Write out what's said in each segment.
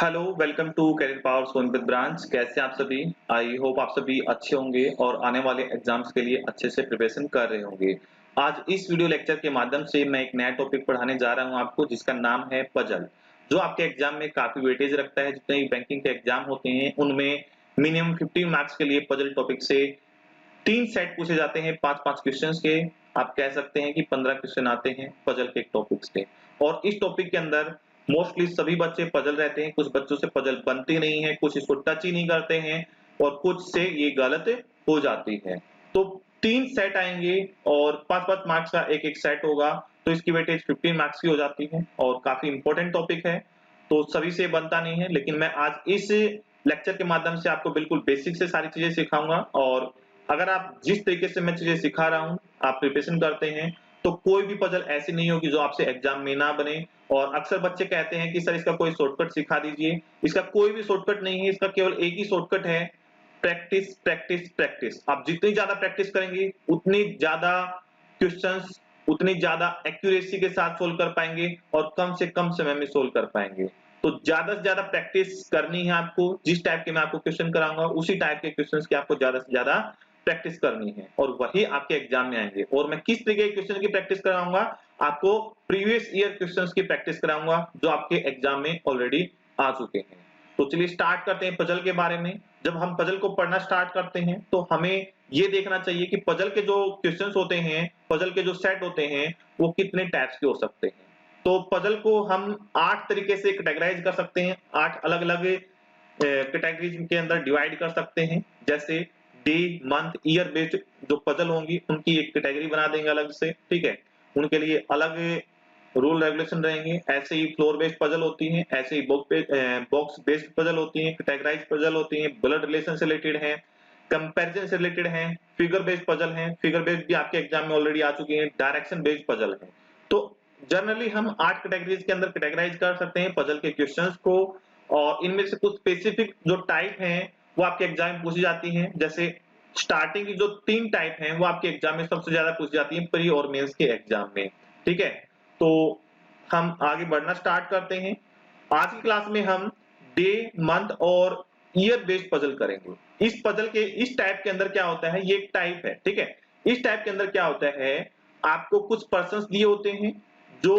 Hello, welcome to career power Sonbhadra branch. कैसे हैं आप सभी? आई होप आप सभी अच्छे होंगे और आने वाले एग्जाम्स के लिए अच्छे से प्रिपरेशन कर रहे होंगे। आज इस वीडियो लेक्चर के माध्यम से मैं एक नया टॉपिक पढ़ाने जा रहा हूं आपको, जिसका नाम है पजल, जो आपके एग्जाम में काफी वेटेज रखता है। जितने भी बैंकिंग के एग्जाम होते हैं उनमें मिनिमम 15 मार्क्स के लिए पजल टॉपिक से 3 सेट पूछे जाते हैं 5-5 क्वेश्चंस के। आप कह सकते हैं कि 15 क्वेश्चन आते हैं पजल के टॉपिक से। और इस टॉपिक के अंदर मोस्टली सभी बच्चे पजल रहते हैं, कुछ बच्चों से पजल बनती नहीं है, कुछ इसको टच ही नहीं करते हैं और कुछ से ये गलत हो जाती है। तो 3 सेट आएंगे और 5-5 मार्क्स का एक-एक सेट होगा, तो इसकी वेटेज 15 मार्क्स की हो जाती है और काफी इंपॉर्टेंट टॉपिक है। तो सभी से बनता नहीं है, लेकिन मैं आज इस लेक्चर के माध्यम से आपको बिल्कुल बेसिक से सारी चीजें सिखाऊंगा। और अगर आप जिस तरीके से मैं चीजें सिखा रहा हूँ, आप प्रिपरेशन करते हैं, तो कोई भी पजल ऐसी नहीं होगी जो आपसे एग्जाम में ना बने। और अक्सर बच्चे कहते हैं कि सर इसका कोई शॉर्टकट सिखा दीजिए। इसका कोई भी शॉर्टकट नहीं है, इसका केवल एक ही शॉर्टकट है, प्रैक्टिस, प्रैक्टिस, प्रैक्टिस। आप जितनी ज्यादा प्रैक्टिस करेंगे, उतनी ज्यादा क्वेश्चंस, उतनी ज्यादा एक्यूरेसी के साथ सोल्व कर पाएंगे और कम से कम समय में सोल्व कर पाएंगे। तो ज्यादा से ज्यादा प्रैक्टिस करनी है आपको। जिस टाइप के मैं आपको क्वेश्चन कराऊंगा, उसी टाइप के क्वेश्चंस की आपको ज्यादा से ज्यादा प्रैक्टिस करनी है और वही आपके एग्जाम में आएंगे। और मैं किस तरीके के क्वेश्चन की प्रैक्टिस कराऊंगा, आपको प्रीवियस ईयर क्वेश्चंस की प्रैक्टिस कराऊंगा जो आपके एग्जाम में ऑलरेडी आ चुके हैं। तो चलिए स्टार्ट करते हैं पजल के बारे में। जब हम पजल को पढ़ना स्टार्ट करते हैं तो हमें ये देखना चाहिए कि पजल के जो क्वेश्चंस होते हैं, पजल के जो सेट होते हैं, वो कितने टाइप्स के हो सकते हैं। तो पजल को हम 8 तरीके से कैटेगराइज कर सकते हैं, 8 अलग-अलग कैटेगरीज के अंदर डिवाइड कर सकते हैं। जैसे डे, मंथ, ईयर बेस्ड जो पजल होंगी उनकी एक कैटेगरी बना देंगे अलग से, ठीक है। उनके लिए अलग रूल रेगुलेशन रहेंगे। ऐसे ही फ्लोर बेस्ड पजल होती हैं, ऐसे ही बॉक्स बेस्ड पजल होती हैं, कैटेगराइज पजल होती हैं, ब्लड रिलेशन से रिलेटेड हैं, कंपैरिजन से रिलेटेड हैं, फिगर बेस्ड पजल हैं। फिगर बेस्ड भी आपके एग्जाम में ऑलरेडी आ चुकी हैं, डायरेक्शन बेस्ड पजल हैं। तो जनरली हम 8 कैटेगरीज के अंदर कैटेगराइज कर सकते हैं पजल के क्वेश्चंस को। और इनमें से कुछ स्पेसिफिक जो टाइप हैं वो आपके एग्जाम में पूछी जाती हैं। जैसे स्टार्टिंग की जो 3 टाइप हैं वो आपके एग्जाम में सबसे ज्यादा पूछी जाती हैं प्री और मेंस के एग्जाम में, ठीक है। तो हम आगे बढ़ना स्टार्ट करते हैं। आज की क्लास में हम डे, मंथ और ईयर बेस्ड पजल करेंगे। इस पजल के इस टाइप के अंदर क्या होता है, ये एक टाइप है, ठीक है। इस टाइप के अंदर क्या होता है, आपको कुछ पर्सन्स दिए होते हैं जो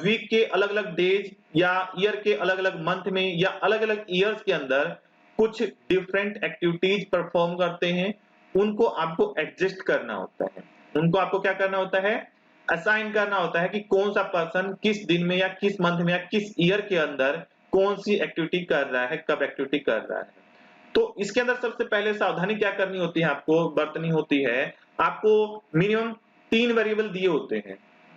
वीक के अलग-अलग डेज या ईयर के अलग-अलग मंथ में या अलग-अलग ईयर्स के अंदर कुछ डिफरेंट एक्टिविटीज परफॉर्म करते हैं। उनको आपको एडजस्ट करना होता है। उनको आपको क्या करना होता है, असाइन करना होता है कि कौन सा पर्सन किस दिन में या किस मंथ में या किस ईयर के अंदर कौन सी एक्टिविटी कर रहा है, कब एक्टिविटी कर रहा है। तो इसके अंदर सबसे पहले सावधानी क्या करनी होती है, आपको बरतनी होती है। आपको मिनिमम 3 वेरिएबल दिए होते हैं,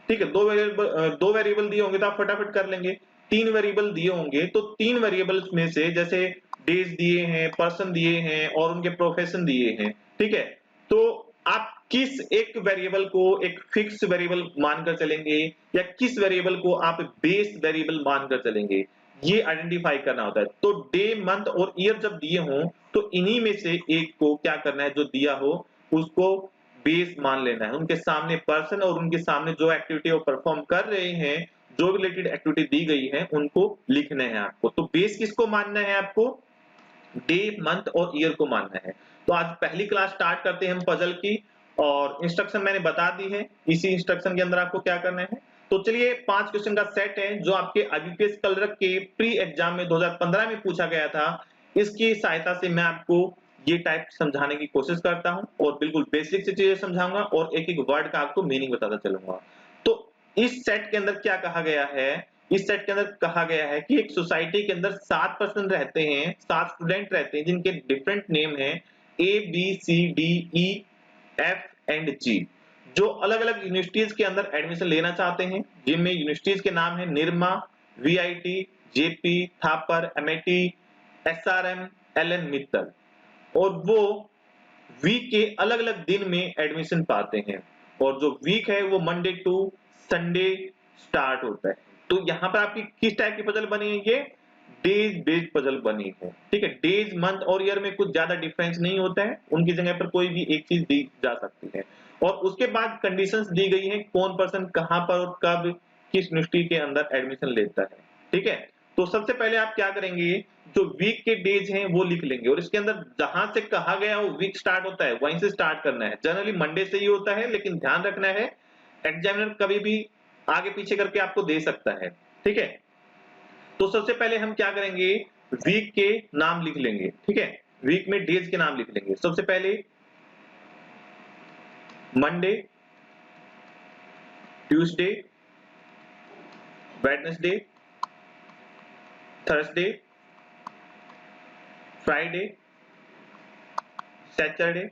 ठीक है। 2 वेरिएबल दिए होंगे तो आप फटाफट कर लेंगे। 3 वेरिएबल दिए होंगे तो 3 वेरिएबल्स में से जैसे डेज दिए हैं, पर्सन दिए हैं और उनके प्रोफेशन दिए हैं, ठीक है। तो आप किस एक वेरिएबल को एक फिक्स वेरिएबल मानकर चलेंगे या किस वेरिएबल को आप बेस वेरिएबल मानकर चलेंगे, ये आइडेंटिफाई करना होता है। तो डे, मंथ और ईयर जब दिए हों तो इन्हीं में से एक को क्या करना है, जो दिया हो उसको बेस मान लेना है। उनके सामने पर्सन और उनके सामने जो एक्टिविटी वो परफॉर्म कर रहे हैं, जो रिलेटेड एक्टिविटी दी गई है, उनको लिखना है आपको। तो बेस किसको मानना है, आपको डे, मंथ और ईयर को मानना है। तो आज पहली क्लास स्टार्ट करते हैं हम पजल की। और इंस्ट्रक्शन मैंने बता दी है, इसी इंस्ट्रक्शन के अंदर आपको क्या करना है। तो चलिए 5 क्वेश्चन का सेट है जो आपके आईबीपीएस क्लर्क के प्री एग्जाम में 2015 में पूछा गया था। इसकी सहायता से मैं आपको ये टाइप समझाने की कोशिश करता हूं और बिल्कुल बेसिक से चीजें समझाऊंगा और एक-एक वर्ड का आपको मीनिंग बताता चलूंगा। तो इस सेट के अंदर क्या कहा गया है, इस सेट के अंदर कहा गया है कि एक सोसाइटी के अंदर 7 पर्सन रहते हैं, 7 स्टूडेंट रहते हैं जिनके डिफरेंट नेम है A, B, C, D, E, F and G, जो अलग-अलग यूनिवर्सिटीज के अंदर एडमिशन लेना चाहते हैं। जिनमें यूनिवर्सिटीज के नाम है Nirma, VIT, JP, Thapar, MIT, SRM, L N Mittal. और वो वीक के अलग-अलग दिन में एडमिशन पाते हैं और जो वीक है वो मंडे टू संडे स्टार्ट होता है। तो यहाँ पर आपकी किस टाइप की पजल बनी है, ये डेज बेस्ड पजल बनी है, ठीक है। डेज, मंथ और ईयर में कुछ ज्यादा डिफरेंस नहीं होता है, उनकी जगह पर कोई भी एक चीज दी जा सकती है। और उसके बाद कंडीशंस दी गई है, कौन पर्सन कहां पर और कब किस यूनिवर्सिटी के अंदर एडमिशन लेता है, ठीक है। तो सबसे पहले आप क्या करेंगे, जो वीक के डेज हैं वो लिख लेंगे और इसके अंदर जहां से कहा गया वो वीक स्टार्ट होता है वहीं से स्टार्ट करना है। जनरली मंडे से ही होता है, लेकिन ध्यान रखना है एग्जामिनर कभी भी आगे पीछे करके आपको दे सकता है, ठीक है। तो सबसे पहले हम क्या करेंगे, वीक के नाम लिख लेंगे, ठीक है। वीक में डेज के नाम लिख लेंगे। सबसे पहले Monday, Tuesday, Wednesday, Thursday, Friday, Saturday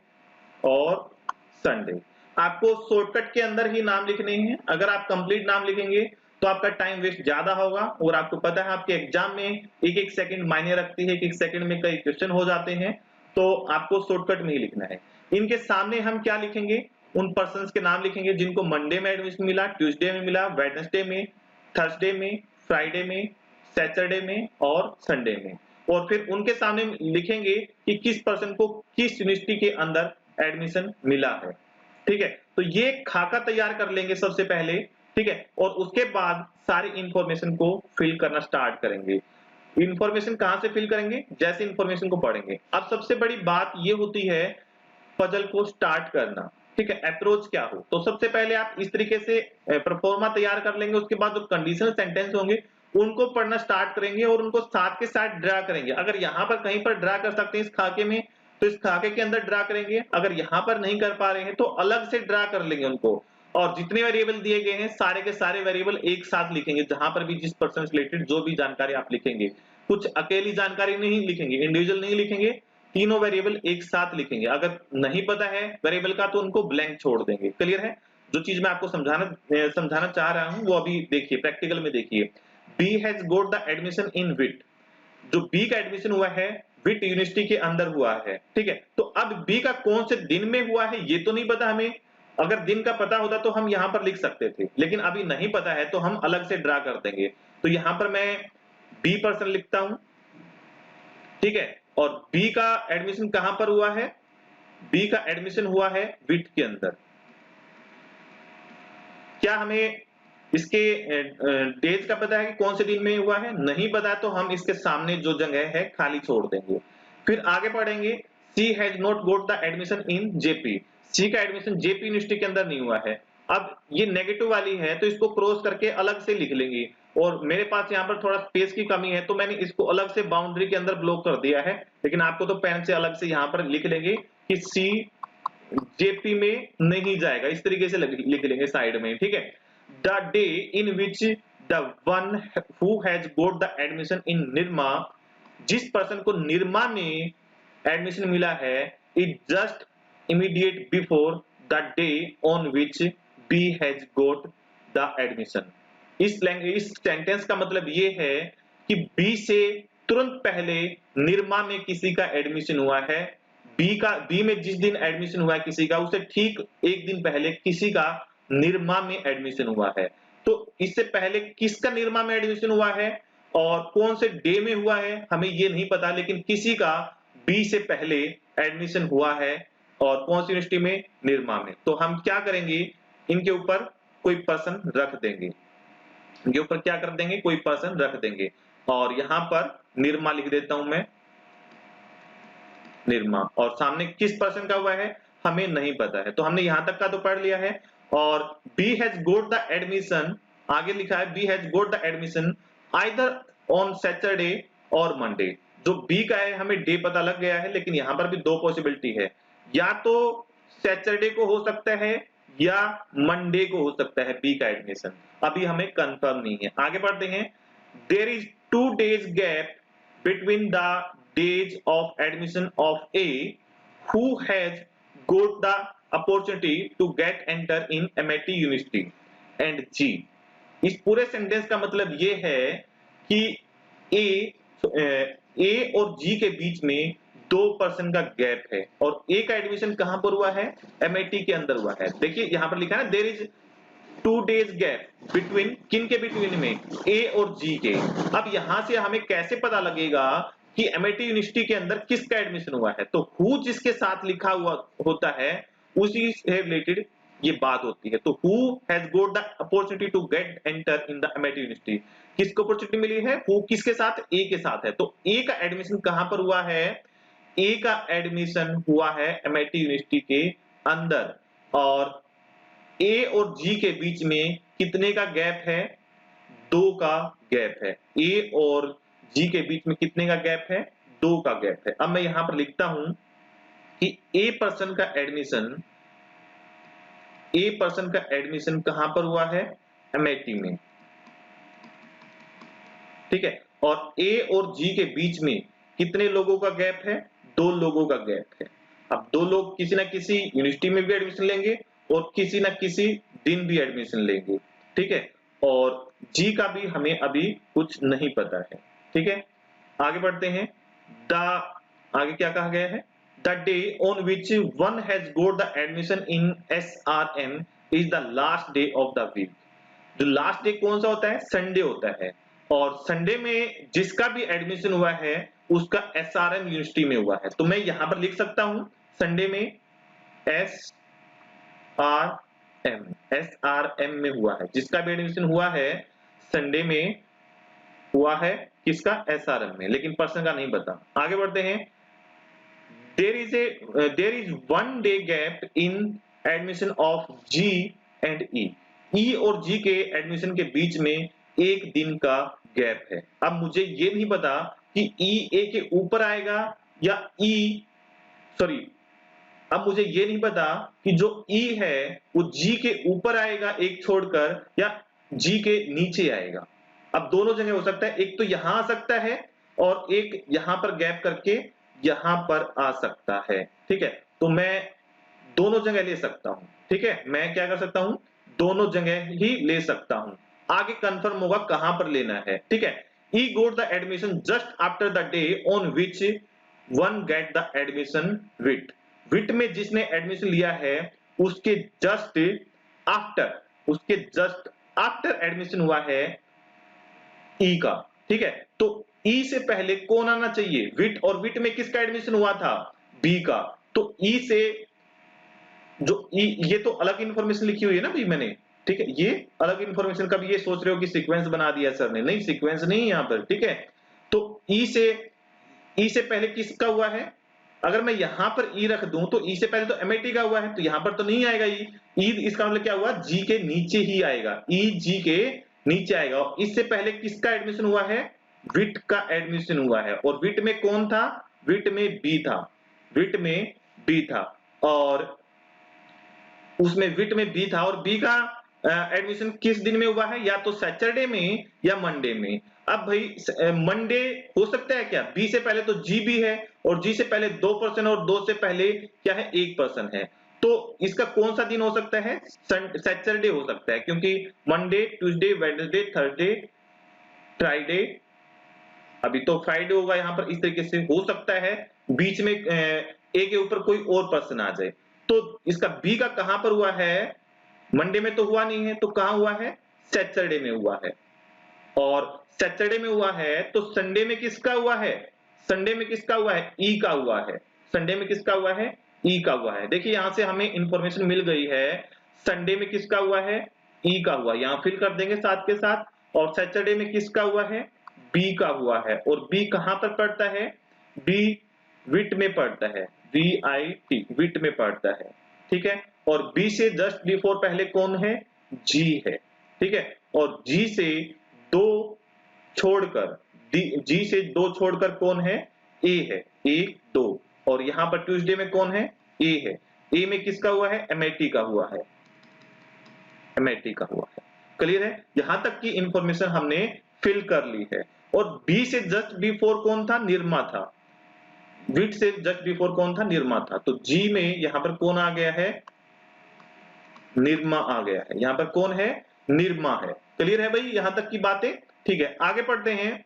और संडे। आपको शॉर्टकट के अंदर ही नाम लिखने हैं। अगर आप कंप्लीट नाम लिखेंगे तो आपका टाइम वेस्ट ज्यादा होगा और आपको पता है आपके एग्जाम में एक एक सेकंड मायने रखती है, एक एक सेकंड में कई क्वेश्चन हो जाते हैं, तो आपको शॉर्टकट में ही लिखना है। इनके सामने हम क्या लिखेंगे, उन पर्सन्स के नाम लिखेंगे जिनको मंडे में एडमिशन मिला, ट्यूसडे में मिला, वेडनेसडे में, थर्सडे में, फ्राइडे में, सैटरडे में और संडे में। और फिर उनके सामने लिखेंगे कि किस पर्सन को किस यूनिवर्सिटी के अंदर एडमिशन मिला है, ठीक है। तो ये खाका तैयार कर लेंगे सबसे पहले, ठीक है। और उसके बाद सारी इंफॉर्मेशन को फिल करना स्टार्ट करेंगे। इंफॉर्मेशन कहां से फिल करेंगे, जैसे इंफॉर्मेशन को पढ़ेंगे। अब सबसे बड़ी बात ये होती है पजल को स्टार्ट करना, ठीक है। अप्रोच क्या हो, तो सबसे पहले आप इस तरीके से प्रोफॉर्मा तैयार कर लेंगे। उसके बाद जो कंडीशनल सेंटेंस होंगे उनको पढ़ना स्टार्ट करेंगे और उनको साथ के साथ ड्रा करेंगे। अगर यहां पर कहीं पर ड्रा कर सकते हैं इस खाके में तो इस खाके के अंदर ड्रा करेंगे, अगर यहां पर नहीं कर पा रहे हैं तो अलग से ड्रा कर लेंगे उनको। और जितने वेरिएबल दिए गए हैं सारे के सारे वेरिएबल एक साथ लिखेंगे, जहां पर भी जिस पर्सन से रिलेटेड जो भी जानकारी आप लिखेंगे। कुछ अकेली जानकारी नहीं लिखेंगे, इंडिविजुअल नहीं लिखेंगे, तीनों वेरिएबल एक साथ लिखेंगे। अगर नहीं पता है वेरिएबल का तो उनको ब्लैंक छोड़ देंगे। क्लियर है, जो चीज मैं आपको समझाना चाह रहा हूं वो अभी देखिए, प्रैक्टिकल में देखिए। B has got the admission in VIT, जो बी का एडमिशन हुआ है विट यूनिवर्सिटी के अंदर हुआ है, ठीक है। तो अब बी का कौन से दिन में हुआ है ये तो नहीं पता हमें। अगर दिन का पता होता तो हम यहां पर लिख सकते थे, लेकिन अभी नहीं पता है तो हम अलग से ड्रा कर देंगे। तो यहां पर मैं बी पर्सन लिखता हूं, ठीक है। और बी का एडमिशन कहां पर हुआ है, बी का एडमिशन हुआ है विट के अंदर। क्या हमें इसके डेज का पता है कि कौन से दिन में हुआ है, नहीं पता तो हम इसके सामने जो जगह है खाली छोड़ देंगे। फिर आगे पढ़ेंगे, C has not got the admission in JP, C का एडमिशन जेपी यूनिवर्सिटी के अंदर नहीं हुआ है। अब ये नेगेटिव वाली है तो इसको क्रॉस करके अलग से लिख लेंगे। और मेरे पास यहाँ पर थोड़ा स्पेस की कमी है तो मैंने इसको अलग से बाउंड्री के अंदर ब्लॉक कर दिया है, लेकिन आपको तो पेन से अलग से यहाँ पर लिख लेंगे कि सी जेपी में नहीं जाएगा, इस तरीके से लिख लेंगे साइड में, ठीक है। The day in which the one who has got the admission in Nirma, जिस पर्सन को निर्मा में एडमिशन मिला है, it just immediate before the day on which B has got the admission। इस सेंटेंस का मतलब ये है कि B से तुरंत पहले निर्मा में किसी का एडमिशन हुआ है, बी में जिस दिन एडमिशन हुआ है किसी का, उससे ठीक एक दिन पहले किसी का निर्मा में एडमिशन हुआ है। तो इससे पहले किसका निर्मा में एडमिशन हुआ है और कौन से डे में हुआ है हमें ये नहीं पता, लेकिन किसी का बी से पहले एडमिशन हुआ है और कौन सी यूनिवर्सिटी में, निर्मा में। तो हम क्या करेंगे, इनके ऊपर कोई पर्सन रख देंगे, इनके ऊपर क्या कर देंगे, कोई पर्सन रख देंगे। और यहां पर निर्मा लिख देता हूं मैं, निर्मा, और सामने किस पर्सन का हुआ है हमें नहीं पता है, तो हमने यहां तक का तो पढ़ लिया है। और B has got the admission, आगे लिखा है B has got the admission either on Saturday और मंडे। जो बी का है हमें डे पता लग गया है, लेकिन यहां पर भी दो पॉसिबिलिटी है, या तो सैटरडे को हो सकता है या मंडे को हो सकता है बी का एडमिशन, अभी हमें कंफर्म नहीं है। आगे बढ़ते हैं, there is 2 days gap between the days of admission of A who has got the opportunity to get enter in MIT University and G। इस पूरे सेंटेंस का मतलब ये है कि A और G के बीच में 2 पर्सन का गैप है और A का एडमिशन कहां पर हुआ है, MIT के अंदर हुआ है। देखिए यहां पर लिखा है ना, there is 2 days gap between, किन के बिटवीन में, ए और जी के। अब यहां से हमें कैसे पता लगेगा कि एमआईटी यूनिवर्सिटी के अंदर किसका एडमिशन हुआ है, तो हु जिसके साथ लिखा हुआ होता है उसी से रिलेटेड ये बात होती है। तो who has got the opportunity to get enter in the MIT university, किसको अपॉर्चुनिटी मिली है, वो किसके साथ, ए के साथ है। तो ए का एडमिशन कहां पर हुआ है, ए का एडमिशन हुआ है एमआईटी यूनिवर्सिटी के अंदर, और ए और जी के बीच में कितने का गैप है, 2 का गैप है। ए और जी के बीच में कितने का गैप है, 2 का गैप है। अब मैं यहां पर लिखता हूं कि ए पर्सन का एडमिशन कहां पर हुआ है, एमआईटी में, ठीक है। और ए और जी के बीच में कितने लोगों का गैप है, 2 लोगों का गैप है। अब 2 लोग किसी ना किसी यूनिवर्सिटी में भी एडमिशन लेंगे और किसी ना किसी दिन भी एडमिशन लेंगे, ठीक है। और जी का भी हमें अभी कुछ नहीं पता है, ठीक है। आगे बढ़ते हैं। आगे क्या कहा गया है, the day on which one has got the admission in SRM is the last day of the week. जो लास्ट डे कौन सा होता है, संडे होता है, और संडे में जिसका भी एडमिशन हुआ है उसका SRM यूनिवर्सिटी में हुआ है। तो मैं यहां पर लिख सकता हूं संडे में SRM में हुआ है, जिसका भी एडमिशन हुआ है संडे में हुआ है, किसका, SRM में, लेकिन पर्सन का नहीं पता। आगे बढ़ते हैं। there is one day gap in admission of G and E। E और G के एडमिशन के बीच में एक दिन का गैप है। अब मुझे ये नहीं पता कि E A के ऊपर आएगा या अब मुझे ये नहीं पता कि जो E है वो G के ऊपर आएगा एक छोड़कर, या G के नीचे आएगा। अब दोनों जगह हो सकता है, एक तो यहां आ सकता है और एक यहां पर गैप करके यहां पर आ सकता है, ठीक है। तो मैं दोनों जगह ले सकता हूं, ठीक है। मैं क्या कर सकता हूं, दोनों जगह ही ले सकता हूं। आगे कंफर्म होगा कहां पर लेना है, ठीक है। E got the admission just after the day on which one get the admission VIT. VIT में जिसने एडमिशन लिया है उसके जस्ट आफ्टर एडमिशन हुआ है ई का, ठीक है। तो ई से पहले कौन आना चाहिए, विट, और विट में किसका एडमिशन हुआ था, बी का। तो ई से जो ई, ये तो अलग इंफॉर्मेशन लिखी हुई है ना भाई मैंने, ठीक है। ये अलग इंफॉर्मेशन का भी ये सोच रहे हो कि सीक्वेंस बना दिया सर ने, नहीं, सीक्वेंस नहीं यहां पर, ठीक है। तो ई से पहले किसका हुआ है, अगर मैं यहां पर ई रख दूं तो ई से पहले तो एमआईटी का हुआ है, तो यहां पर तो नहीं आएगा ई, इसका मतलब क्या हुआ, जी के नीचे ही आएगा, ई जी के नीचे आएगा। और इससे पहले किसका एडमिशन हुआ है, विट का एडमिशन हुआ है, और विट में कौन था, विट में बी था, और उसमें विट में बी था, और बी का एडमिशन किस दिन में हुआ है, या तो सैटरडे में या मंडे में। अब भाई मंडे हो सकता है क्या, बी से पहले तो जी भी है, और जी से पहले 2% और 2 से पहले क्या है, 1% है। तो इसका कौन सा दिन हो सकता है, सैटरडे हो सकता है, क्योंकि Monday, Tuesday, Wednesday, Thursday, Friday, अभी तो फ्राइडे होगा यहां पर, इस तरीके से हो सकता है बीच में ए के ऊपर कोई और पर्सन आ जाए। तो इसका बी का कहां पर हुआ है, मंडे में तो हुआ नहीं है, तो कहां हुआ है, सैटरडे में हुआ है। और सैटरडे में हुआ है तो संडे में किसका हुआ है, संडे में किसका हुआ है, ई का हुआ है, संडे में किसका हुआ है, ई का हुआ है। देखिए यहां से हमें इंफॉर्मेशन मिल गई है, संडे में किसका हुआ है, ई का हुआ, यहां फिल कर देंगे साथ के साथ। और सैटरडे में किसका हुआ है, बी का हुआ है, और बी कहां पर पड़ता है, बी विट में पड़ता है, VIT विट में पड़ता है, ठीक है। और बी से जस्ट बिफोर पहले कौन है, जी है, ठीक है। और जी से 2 छोड़कर, जी से 2 छोड़कर कौन है, ए है, 1 2, और यहां पर ट्यूसडे में कौन है, ए है। ए में किसका हुआ है, एमआईटी का हुआ है, एमआईटी का हुआ है। क्लियर है, यहां तक की इंफॉर्मेशन हमने फिल कर ली है। और बी से जस्ट बिफोर कौन था, निर्मा था, विट से जस्ट बिफोर कौन था, निर्मा था। तो जी में यहां पर कौन आ गया है, निर्मा आ गया है, यहां पर कौन है, निर्मा है। क्लियर है भाई यहां तक की बातें, ठीक है। आगे पढ़ते हैं,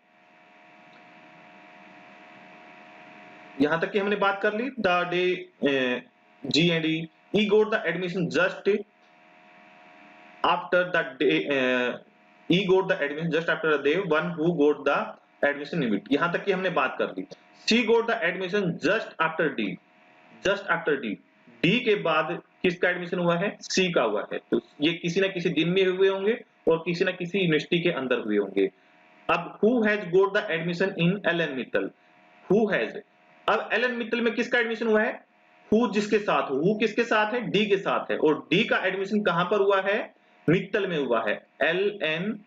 यहां तक की हमने बात कर ली, the day G and E got the admission just after the day, E got the admission just after the day one who got the admission in VIT. यहां तक की हमने बात कर ली। C got the admission just after D, just after D, D के बाद किसका एडमिशन हुआ है, सी का हुआ है। तो ये किसी ना किसी दिन में हुए होंगे और किसी ना किसी यूनिवर्सिटी के अंदर हुए होंगे। अब who has got the admission in L N Mittal, who has, अब एलन मित्तल में किसका एडमिशन हुआ है, हु जिसके साथ, हु किसके साथ है, डी के साथ है, और डी का एडमिशन कहां पर हुआ है, मित्तल में हुआ है, L N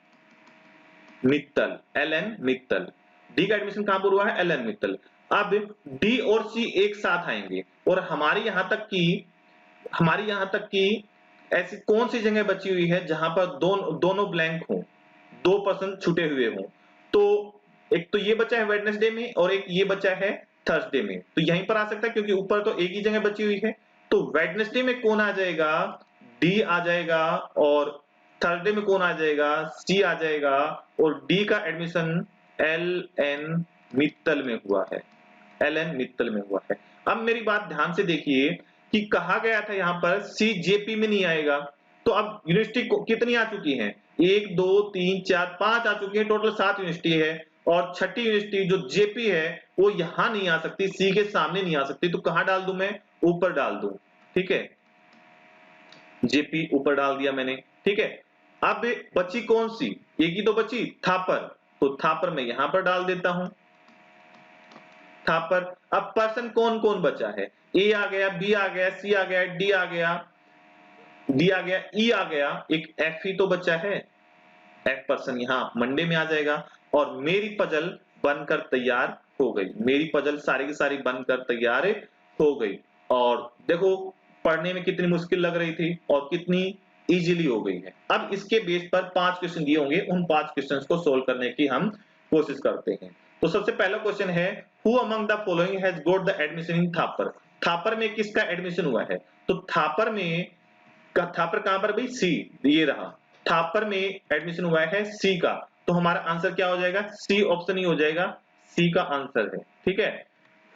Mittal, L N Mittal, D का एडमिशन कहां पर हुआ है, एल एन मित्तल। अब डी और सी एक साथ आएंगे और हमारी यहां तक की ऐसी कौन सी जगह बची हुई है जहां पर दोनों ब्लैंक हो, 2% छूटे हुए हो, तो एक तो ये बचा है वेडनेसडे में और एक ये बचा है थर्सडे में, तो यहीं पर आ सकता है क्योंकि ऊपर तो एक ही जगह बची हुई है। तो वेडनेसडे में कौन आ जाएगा, डी आ जाएगा, और थर्सडे में कौन आ जाएगा, सी आ जाएगा, और डी का एडमिशन एल एन मित्तल में हुआ है, एल एन मित्तल में हुआ है। अब मेरी बात ध्यान से देखिए कि कहा गया था यहां पर सी जेपी में नहीं आएगा, तो अब यूनिवर्सिटी कितनी आ चुकी है, 1 2 3 4 5 आ चुकी है, टोटल 7 यूनिवर्सिटी है, और छठी यूनिवर्सिटी जो जेपी है वो यहां नहीं आ सकती, सी के सामने नहीं आ सकती, तो कहां डाल दूं मैं, ऊपर डाल दूं, ठीक है, जेपी ऊपर डाल दिया मैंने, ठीक है। अब बची कौन सी, एक ही तो बची, थापर, तो थापर मैं यहां पर डाल देता हूं, थापर। अब पर्सन कौन कौन बचा है, ए आ गया, बी आ गया, सी आ गया, डी आ गया, डी आ गया, ई आ गया, एक एफ ही तो बचा है, एफ पर्सन यहां मंडे में आ जाएगा, और मेरी पजल बनकर तैयार हो गई, मेरी पजल सारी की सारी बनकर तैयार हो गई। और देखो पढ़ने में कितनी मुश्किल लग रही थी और कितनी इजीली हो गई है। अब इसके बेस पर 5 क्वेश्चन दिए होंगे, उन 5 क्वेश्चंस को सोल्व करने की हम कोशिश करते हैं। तो सबसे पहला क्वेश्चन है, who among the following has got the admission इन थापर, थापर में किसका एडमिशन हुआ है, तो थापर में, थापर कहां पर भाई, सी, ये रहा, थापर में एडमिशन हुआ है सी का, तो हमारा आंसर क्या हो जाएगा, सी ऑप्शन ही हो जाएगा, सी का आंसर है, ठीक है।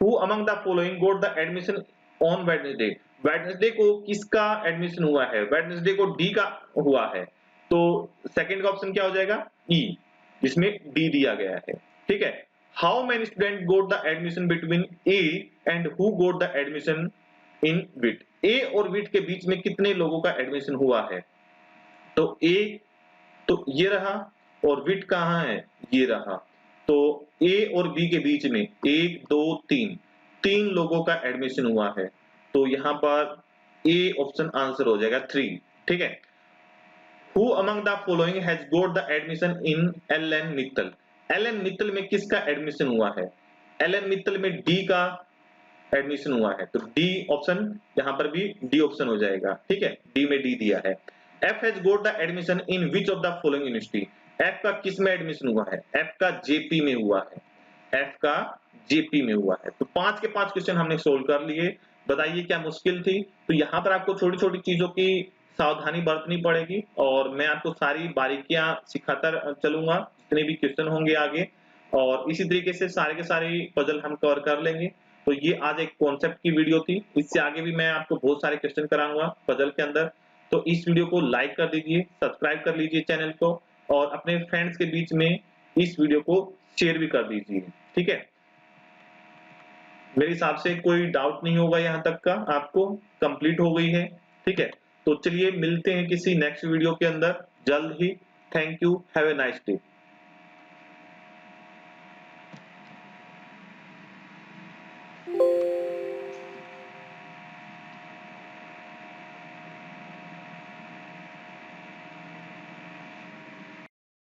Who among the following got the admission on Wednesday, Wednesday को किसका एडमिशन हुआ है, वेडनेसडे को डी का हुआ है, तो सेकंड का ऑप्शन क्या हो जाएगा, ई, जिसमें डी दिया गया है, ठीक है। How many student got the admission between A and who got the admission in VIT, A और विट के बीच में कितने लोगों का एडमिशन हुआ है, तो ए तो ये रहा, और विट कहां है, ये रहा, तो ए और बी के बीच में 1 2 3 3 लोगों का एडमिशन हुआ है, तो यहां पर ए ऑप्शन आंसर हो जाएगा 3, ठीक है। Who among the following has got the admission in L N Mittal, L N Mittal में किसका एडमिशन हुआ है, एल एन मित्तल में डी का एडमिशन हुआ है, तो डी ऑप्शन, यहां पर भी डी ऑप्शन हो जाएगा, ठीक है, डी में डी दिया है। F has got the admission in which of the following university, F का किस में एडमिशन हुआ है, एफ का जेपी में हुआ है, एफ का जेपी में हुआ है। तो 5 के 5 क्वेश्चन हमने सोल्व कर लिए, बताइए क्या मुश्किल थी, तो यहां पर आपको छोटी छोटी चीजों की सावधानी बरतनी पड़ेगी, और मैं आपको सारी बारीकियां सिखाता चलूंगा जितने भी क्वेश्चन होंगे आगे, और इसी तरीके से सारे के सारे पजल हम कवर कर लेंगे। तो ये आज एक कॉन्सेप्ट की वीडियो थी, इससे आगे भी मैं आपको बहुत सारे क्वेश्चन कराऊंगा पजल के अंदर। तो इस वीडियो को लाइक कर दीजिए, सब्सक्राइब कर लीजिए चैनल को, और अपने फ्रेंड्स के बीच में इस वीडियो को शेयर भी कर दीजिए, ठीक है। मेरे हिसाब से कोई डाउट नहीं होगा, यहाँ तक का आपको कंप्लीट हो गई है, ठीक है। तो चलिए मिलते हैं किसी नेक्स्ट वीडियो के अंदर जल्द ही। Thank you, have a nice day.